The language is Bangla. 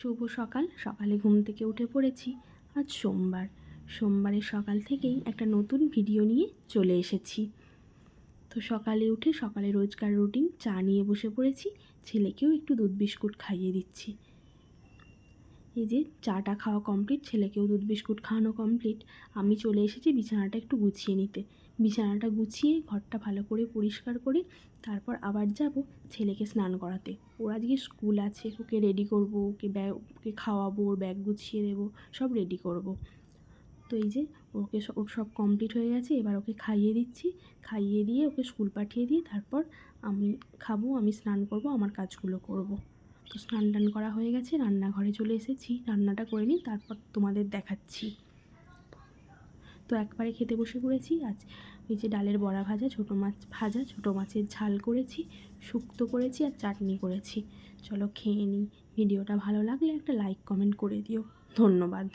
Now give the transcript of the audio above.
শুভ সকাল। সকালে ঘুম থেকে উঠে পড়েছি। আজ সোমবারের সকাল থেকেই একটা নতুন ভিডিও নিয়ে চলে এসেছি। তো সকালে উঠে সকালে রোজকার রুটিন চা নিয়ে বসে পড়েছি। ছেলেকেও একটু দুধ বিস্কুট খাইয়ে দিচ্ছি। এই যে চাটা খাওয়া কমপ্লিট, ছেলেকেও দুধ বিস্কুট খাওয়ানো কমপ্লিট। আমি চলে এসেছি বিছানাটা একটু গুছিয়ে নিতে। বিছানাটা গুছিয়ে ঘরটা ভালো করে পরিষ্কার করে তারপর আবার যাব ছেলেকে স্নান করাতে। ওর আজকে স্কুল আছে, ওকে রেডি করব, ওকে খাওয়াবো, ওর ব্যাগ গুছিয়ে দেবো, সব রেডি করব। তো এই যে ওর সব কমপ্লিট হয়ে গেছে। এবার ওকে খাইয়ে দিচ্ছি। খাইয়ে দিয়ে ওকে স্কুল পাঠিয়ে দিয়ে তারপর আমি খাবো, আমি স্নান করব, আমার কাজগুলো করব। তো স্নান টান করা হয়ে গেছে, রান্নাঘরে চলে এসেছি। রান্নাটা করে নিই, তারপর তোমাদের দেখাচ্ছি। তো একবারে খেতে বসে পড়েছি। আজ ওই যে ডালের বড়া ভাজা, ছোটো মাছ ভাজা, ছোটো মাছের ঝাল করেছি, শুক্তো করেছি আর চাটনি করেছি। চলো খেয়ে নিই। ভিডিওটা ভালো লাগলে একটা লাইক কমেন্ট করে দিও। ধন্যবাদ।